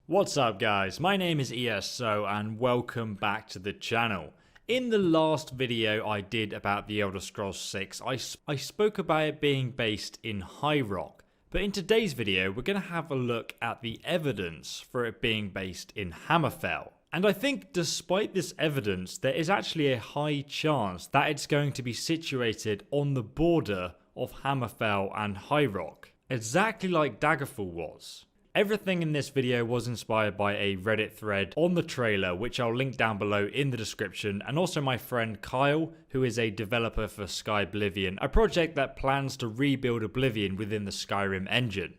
What's up guys, my name is ESO and welcome back to the channel. In the last video I did about the Elder Scrolls 6, I spoke about it being based in High Rock, but in today's video we're going to have a look at the evidence for it being based in Hammerfell. And I think despite this evidence, there is actually a high chance that it's going to be situated on the border of Hammerfell and High Rock, exactly like Daggerfall was. Everything in this video was inspired by a Reddit thread on the trailer, which I'll link down below in the description, and also my friend Kyle, who is a developer for Skyblivion, a project that plans to rebuild Oblivion within the Skyrim engine.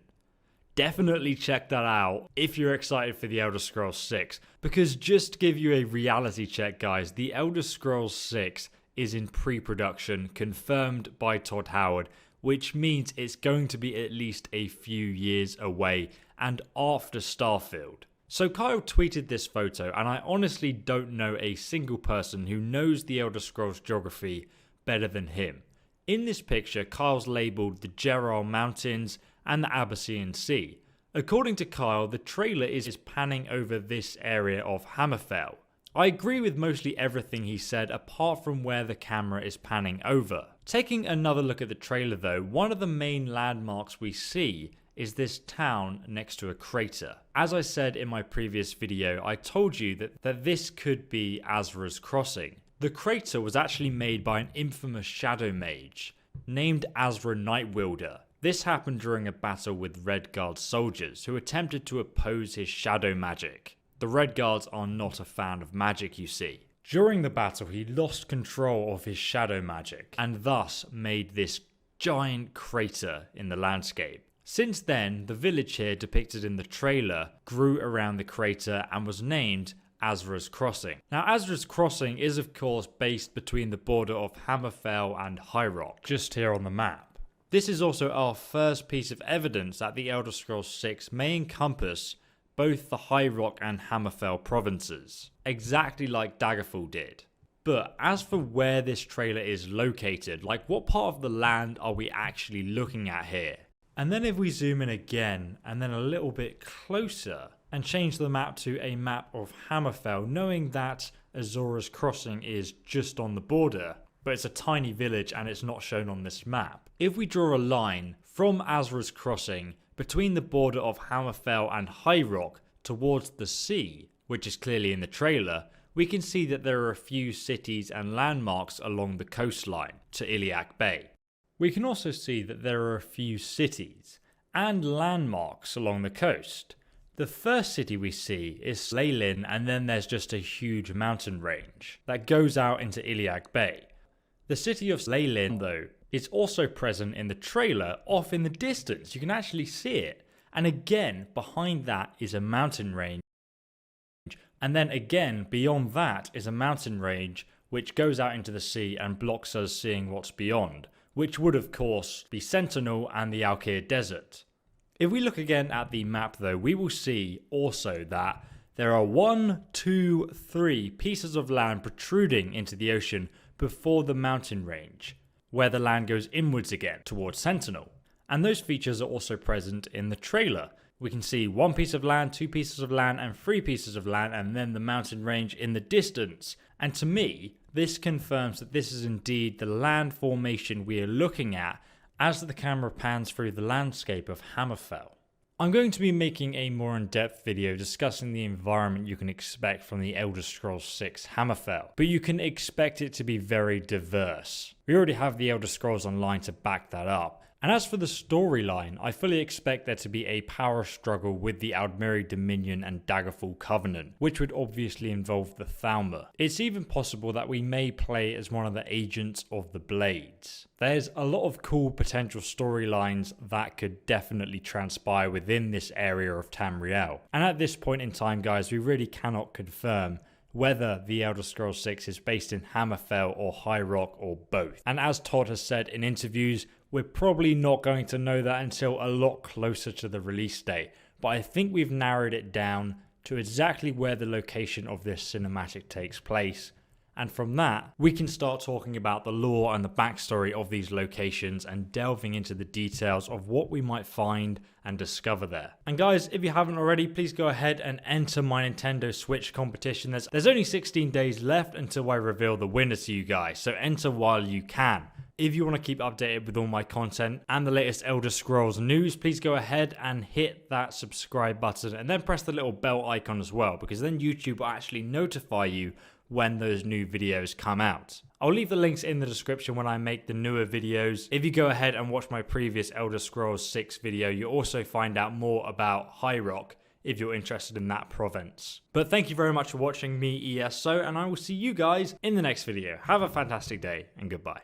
Definitely check that out if you're excited for the Elder Scrolls 6, because just to give you a reality check guys, the Elder Scrolls 6 is in pre-production, confirmed by Todd Howard, which means it's going to be at least a few years away and after Starfield. So Kyle tweeted this photo, and I honestly don't know a single person who knows the Elder Scrolls geography better than him. In this picture, Kyle's labelled the Geral Mountains and the Abyssinian Sea. According to Kyle, the trailer is panning over this area of Hammerfell. I agree with mostly everything he said apart from where the camera is panning over. Taking another look at the trailer though, one of the main landmarks we see is this town next to a crater. As I said in my previous video, I told you that this could be Azra's Crossing. The crater was actually made by an infamous shadow mage named Azra Nightwielder. This happened during a battle with Redguard soldiers who attempted to oppose his shadow magic. The Redguards are not a fan of magic, you see. During the battle, he lost control of his shadow magic and thus made this giant crater in the landscape. Since then, the village here depicted in the trailer grew around the crater and was named Azra's Crossing. Now, Azra's Crossing is of course based between the border of Hammerfell and High Rock, just here on the map. This is also our first piece of evidence that the Elder Scrolls 6 may encompass both the High Rock and Hammerfell provinces, exactly like Daggerfall did. But as for where this trailer is located, like what part of the land are we actually looking at here? And then if we zoom in again, and then a little bit closer, and change the map to a map of Hammerfell, knowing that Azra's Crossing is just on the border, but it's a tiny village and it's not shown on this map. If we draw a line from Azra's Crossing between the border of Hammerfell and High Rock towards the sea, which is clearly in the trailer, we can see that there are a few cities and landmarks along the coastline to Iliac Bay. We can also see that there are a few cities and landmarks along the coast. The first city we see is Slaylin, and then there's just a huge mountain range that goes out into Iliac Bay. The city of Slaylin, though, is also present in the trailer off in the distance. You can actually see it. And again, behind that is a mountain range. And then again, beyond that is a mountain range which goes out into the sea and blocks us seeing what's beyond, which would of course be Sentinel and the Alkir Desert. If we look again at the map though, we will see also that there are 1, 2, 3 pieces of land protruding into the ocean before the mountain range, where the land goes inwards again towards Sentinel. And those features are also present in the trailer. We can see 1 piece of land, 2 pieces of land, and 3 pieces of land, and then the mountain range in the distance. And to me, this confirms that this is indeed the land formation we are looking at as the camera pans through the landscape of Hammerfell. I'm going to be making a more in-depth video discussing the environment you can expect from the Elder Scrolls 6 Hammerfell, but you can expect it to be very diverse. We already have the Elder Scrolls Online to back that up. And as for the storyline, I fully expect there to be a power struggle with the Aldmeri Dominion and Daggerfall Covenant, which would obviously involve the Thalmor. It's even possible that we may play as one of the agents of the Blades. There's a lot of cool potential storylines that could definitely transpire within this area of Tamriel. And at this point in time guys, we really cannot confirm whether the Elder Scrolls 6 is based in Hammerfell or High Rock or both. And as Todd has said in interviews, we're probably not going to know that until a lot closer to the release date, but I think we've narrowed it down to exactly where the location of this cinematic takes place, And from that, we can start talking about the lore and the backstory of these locations and delving into the details of what we might find and discover there. And guys, if you haven't already, please go ahead and enter my Nintendo Switch competition. There's only 16 days left until I reveal the winner to you guys, so enter while you can. If you want to keep updated with all my content and the latest Elder Scrolls news, please go ahead and hit that subscribe button and then press the little bell icon as well, because then YouTube will actually notify you when those new videos come out. I'll leave the links in the description when I make the newer videos. If you go ahead and watch my previous Elder Scrolls 6 video, you'll also find out more about High Rock if you're interested in that province. But thank you very much for watching me, ESO, and I will see you guys in the next video. Have a fantastic day and goodbye.